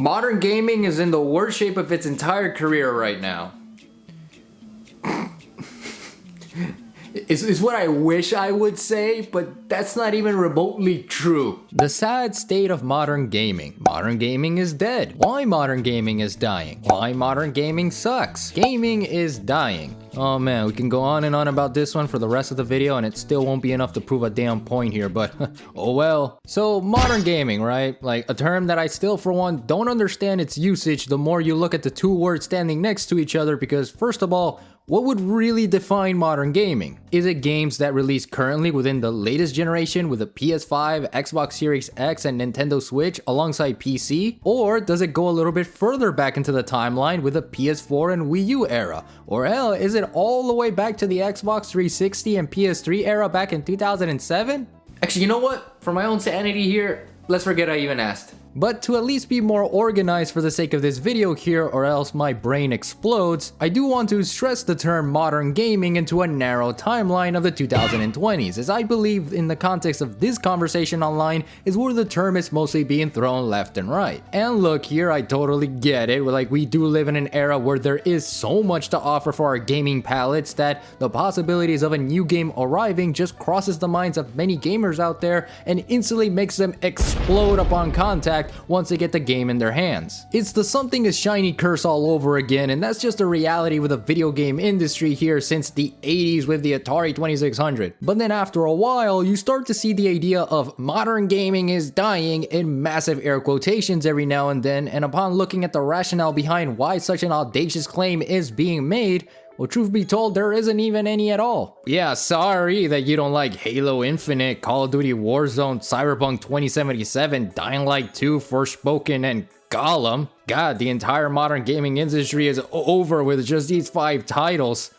Modern gaming is in the worst shape of its entire career right now. Is what I wish I would say, but that's not even remotely true. The sad state of modern gaming. Modern gaming is dead. Why modern gaming is dying? Why modern gaming sucks? Gaming is dying. Oh man, we can go on and on about this one for the rest of the video and it still won't be enough to prove a damn point here, but oh well. So modern gaming, right? Like a term that I still for one don't understand its usage the more you look at the two words standing next to each other, because first of all, what would really define modern gaming? Is it games that release currently within the latest generation with a PS5, Xbox Series X, and Nintendo Switch alongside PC? Or does it go a little bit further back into the timeline with the PS4 and Wii U era? Or hell, is it all the way back to the Xbox 360 and PS3 era back in 2007? Actually, you know what? For my own sanity here, let's forget I even asked. But to at least be more organized for the sake of this video here, or else my brain explodes, I do want to stress the term modern gaming into a narrow timeline of the 2020s, as I believe in the context of this conversation online is where the term is mostly being thrown left and right. And look here, I totally get it, like we do live in an era where there is so much to offer for our gaming palates that the possibilities of a new game arriving just crosses the minds of many gamers out there and instantly makes them explode upon contact once they get the game in their hands. It's the something is shiny curse all over again, and that's just a reality with the video game industry here since the 80s with the Atari 2600. But then after a while, you start to see the idea of modern gaming is dying in massive air quotations every now and then, and upon looking at the rationale behind why such an audacious claim is being made, well, truth be told, there isn't even any at all. Yeah, sorry that you don't like Halo Infinite, Call of Duty Warzone, Cyberpunk 2077, Dying Light 2, Forspoken, and Gollum. God, the entire modern gaming industry is over with just these 5 titles.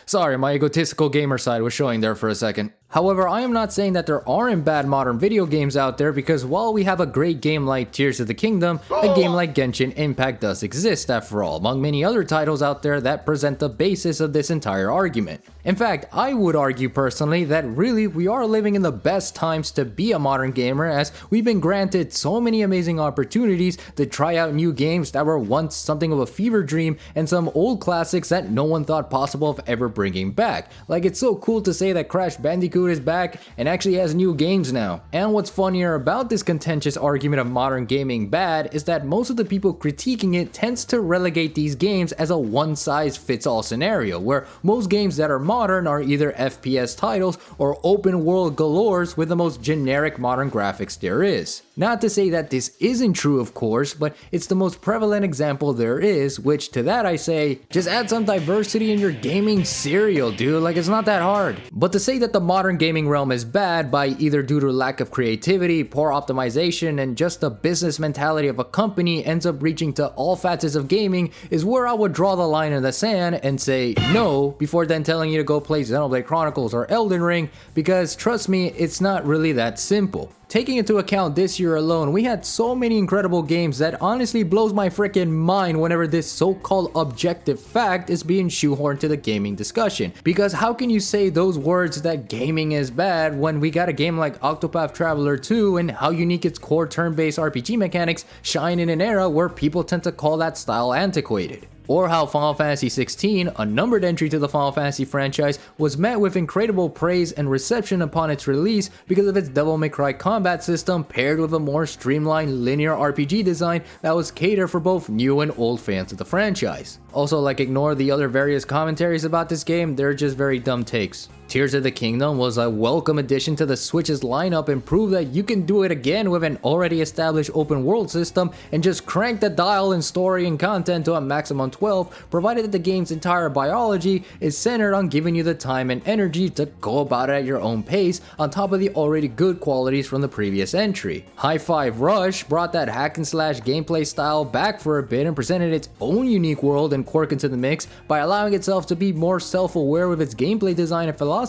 Sorry, my egotistical gamer side was showing there for a second. However, I am not saying that there aren't bad modern video games out there, because while we have a great game like Tears of the Kingdom, a game like Genshin Impact does exist after all, among many other titles out there that present the basis of this entire argument. In fact, I would argue personally that really we are living in the best times to be a modern gamer, as we've been granted so many amazing opportunities to try out new games that were once something of a fever dream, and some old classics that no one thought possible of ever bringing back. Like, it's so cool to say that Crash Bandicoot is back and actually has new games now. And what's funnier about this contentious argument of modern gaming bad is that most of the people critiquing it tends to relegate these games as a one-size-fits-all scenario, where most games that are modern are either FPS titles or open world galores with the most generic modern graphics there is. Not to say that this isn't true, of course, but it's the most prevalent example there is, which to that I say, just add some diversity in your gaming cereal, dude, like it's not that hard. But to say that the modern gaming realm is bad by either due to lack of creativity, poor optimization, and just the business mentality of a company ends up reaching to all facets of gaming is where I would draw the line in the sand and say no before then telling you to go play Xenoblade Chronicles or Elden Ring, because trust me, it's not really that simple. Taking into account this year alone, we had so many incredible games that honestly blows my freaking mind whenever this so-called objective fact is being shoehorned to the gaming discussion. Because how can you say those words that gaming is bad when we got a game like Octopath Traveler 2 and how unique its core turn-based RPG mechanics shine in an era where people tend to call that style antiquated? Or how Final Fantasy XVI, a numbered entry to the Final Fantasy franchise, was met with incredible praise and reception upon its release because of its Devil May Cry combat system paired with a more streamlined linear RPG design that was catered for both new and old fans of the franchise. Also, like, ignore the other various commentaries about this game, they're just very dumb takes. Tears of the Kingdom was a welcome addition to the Switch's lineup and proved that you can do it again with an already established open world system and just crank the dial in story and content to a maximum 12, provided that the game's entire biology is centered on giving you the time and energy to go about it at your own pace on top of the already good qualities from the previous entry. High Five Rush brought that hack and slash gameplay style back for a bit and presented its own unique world and quirk into the mix by allowing itself to be more self-aware with its gameplay design and philosophy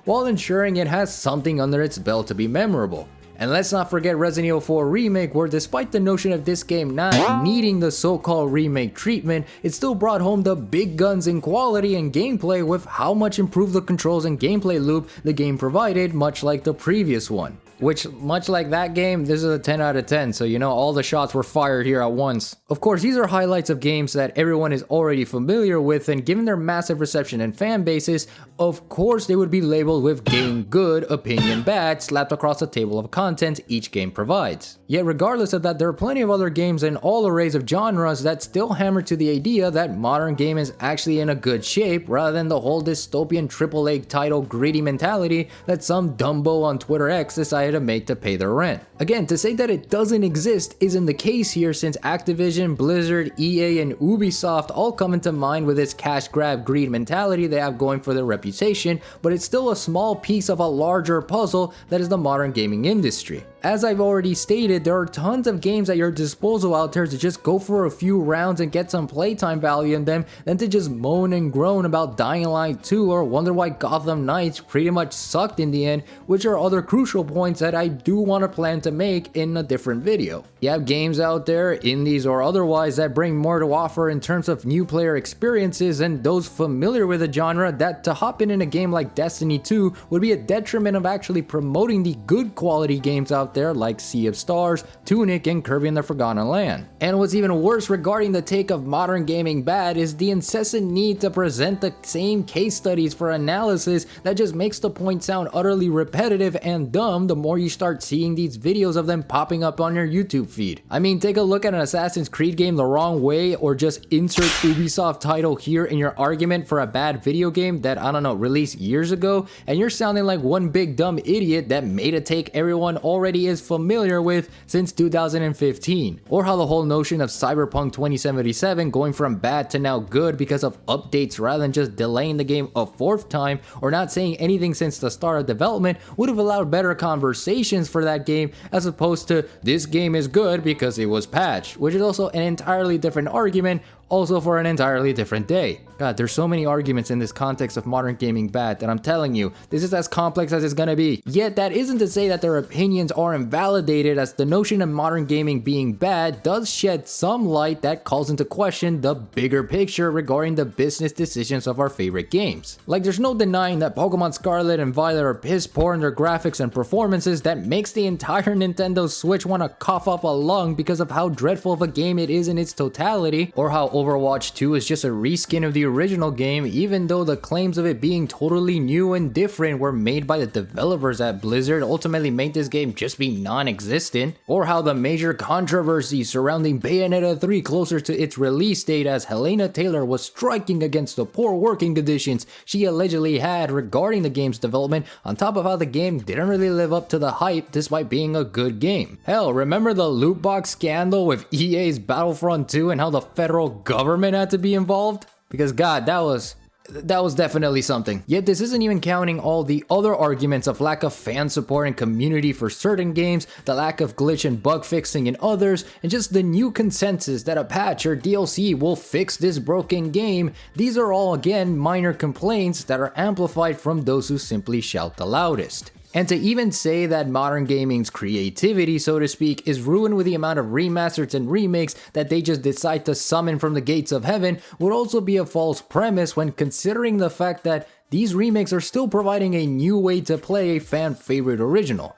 while ensuring it has something under its belt to be memorable. And let's not forget Resident Evil 4 Remake, where despite the notion of this game not needing the so-called remake treatment, it still brought home the big guns in quality and gameplay with how much improved the controls and gameplay loop the game provided, much like the previous one. which, much like that game, this is a 10 out of 10, so you know all the shots were fired here at once. Of course, these are highlights of games that everyone is already familiar with, and given their massive reception and fan bases, of course they would be labeled with game good, opinion bad, slapped across the table of content each game provides. Yet regardless of that, there are plenty of other games in all arrays of genres that still hammer to the idea that modern game is actually in a good shape, rather than the whole dystopian AAA title greedy mentality that some dumbo on Twitter X decided to make to pay their rent. Again, to say that it doesn't exist isn't the case here, since Activision, Blizzard, EA, and Ubisoft all come into mind with this cash grab greed mentality they have going for their reputation, but it's still a small piece of a larger puzzle that is the modern gaming industry. As I've already stated, there are tons of games at your disposal out there to just go for a few rounds and get some playtime value in them, than to just moan and groan about Dying Light 2 or wonder why Gotham Knights pretty much sucked in the end, which are other crucial points that I do want to plan to make in a different video. You have games out there, indies or otherwise, that bring more to offer in terms of new player experiences, and those familiar with the genre that to hop in a game like Destiny 2 would be a detriment of actually promoting the good quality games out there like Sea of Stars, Tunic, and Kirby and the Forgotten Land. And what's even worse regarding the take of modern gaming bad is the incessant need to present the same case studies for analysis that just makes the point sound utterly repetitive and dumb the more you start seeing these videos of them popping up on your YouTube feed. I mean, take a look at an Assassin's Creed game the wrong way, or just insert Ubisoft title here in your argument for a bad video game that, I don't know, released years ago, and you're sounding like one big dumb idiot that made a take everyone already is familiar with since 2015. Or how the whole notion of Cyberpunk 2077 going from bad to now good because of updates rather than just delaying the game a fourth time or not saying anything since the start of development would have allowed better conversations for that game, as opposed to this game is good because it was patched, which is also an entirely different argument, also for an entirely different day. God, there's so many arguments in this context of modern gaming bad that I'm telling you, this is as complex as it's gonna be. Yet that isn't to say that their opinions are invalidated, as the notion of modern gaming being bad does shed some light that calls into question the bigger picture regarding the business decisions of our favorite games. Like, there's no denying that Pokemon Scarlet and Violet are piss poor in their graphics and performances that makes the entire Nintendo Switch want to cough up a lung because of how dreadful of a game it is in its totality, or how Overwatch 2 is just a reskin of the original game, even though the claims of it being totally new and different were made by the developers at Blizzard ultimately made this game just be non-existent. Or how the major controversy surrounding Bayonetta 3 closer to its release date, as Helena Taylor was striking against the poor working conditions she allegedly had regarding the game's development, on top of how the game didn't really live up to the hype despite being a good game. Hell, remember the loot box scandal with EA's Battlefront 2 and how the federal government had to be involved? Because God, that was definitely something. Yet this isn't even counting all the other arguments of lack of fan support and community for certain games, the lack of glitch and bug fixing in others, and just the new consensus that a patch or DLC will fix this broken game. These are all, again, minor complaints that are amplified from those who simply shout the loudest. And to even say that modern gaming's creativity, so to speak, is ruined with the amount of remasters and remakes that they just decide to summon from the gates of heaven would also be a false premise when considering the fact that these remakes are still providing a new way to play a fan favorite original.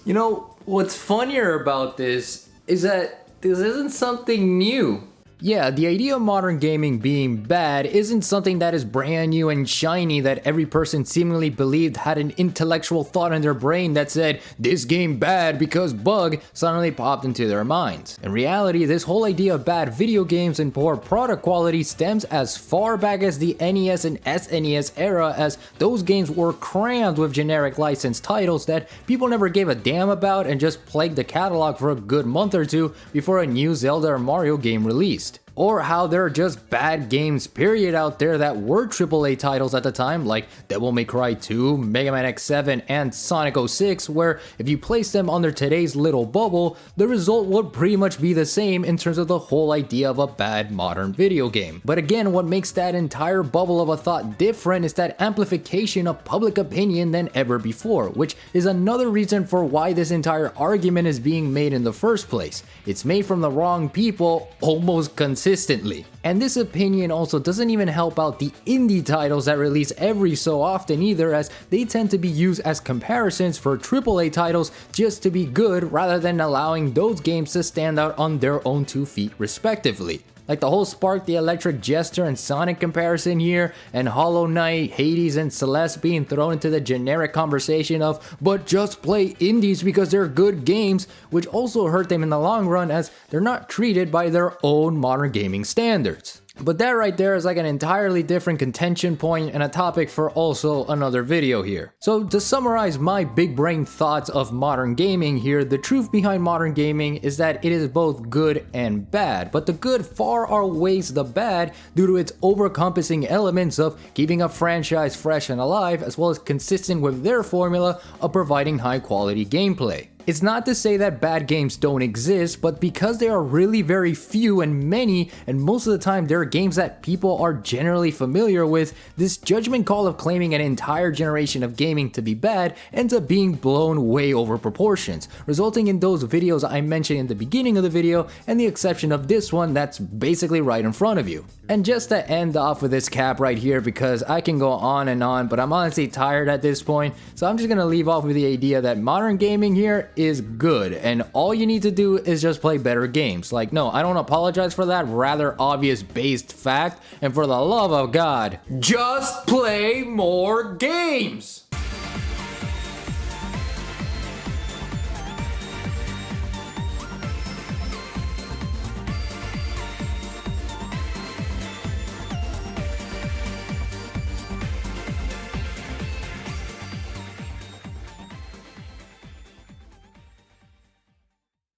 You know, what's funnier about this is that this isn't something new. Yeah, the idea of modern gaming being bad isn't something that is brand new and shiny that every person seemingly believed had an intellectual thought in their brain that said, this game bad because bug suddenly popped into their minds. In reality, this whole idea of bad video games and poor product quality stems as far back as the NES and SNES era, as those games were crammed with generic licensed titles that people never gave a damn about and just plagued the catalog for a good month or two before a new Zelda or Mario game released. Or how there are just bad games period out there that were AAA titles at the time, like Devil May Cry 2, Mega Man X7, and Sonic 06, where if you place them under today's little bubble, the result would pretty much be the same in terms of the whole idea of a bad modern video game. But again, what makes that entire bubble of a thought different is that amplification of public opinion than ever before, which is another reason for why this entire argument is being made in the first place. It's made from the wrong people almost consistently. consistently. And this opinion also doesn't even help out the indie titles that release every so often either, as they tend to be used as comparisons for AAA titles just to be good rather than allowing those games to stand out on their own 2 feet respectively. Like the whole Spark the Electric Jester and Sonic comparison here, and Hollow Knight, Hades, and Celeste being thrown into the generic conversation of, but just play indies because they're good games, which also hurt them in the long run as they're not treated by their own modern gaming standards. But that right there is like an entirely different contention point and a topic for also another video here. So to summarize my big brain thoughts of modern gaming here, the truth behind modern gaming is that it is both good and bad, but the good far outweighs the bad due to its overencompassing elements of keeping a franchise fresh and alive, as well as consistent with their formula of providing high quality gameplay. It's not to say that bad games don't exist, but because they are really very few and many, and most of the time they're games that people are generally familiar with, this judgment call of claiming an entire generation of gaming to be bad ends up being blown way over proportions, resulting in those videos I mentioned in the beginning of the video, and the exception of this one that's basically right in front of you. And just to end off with this cap right here, because I can go on and on, but I'm honestly tired at this point, so I'm just gonna leave off with the idea that modern gaming here is good, and all you need to do is just play better games. Like, no, I don't apologize for that rather obvious based fact, and for the love of God, just play more games!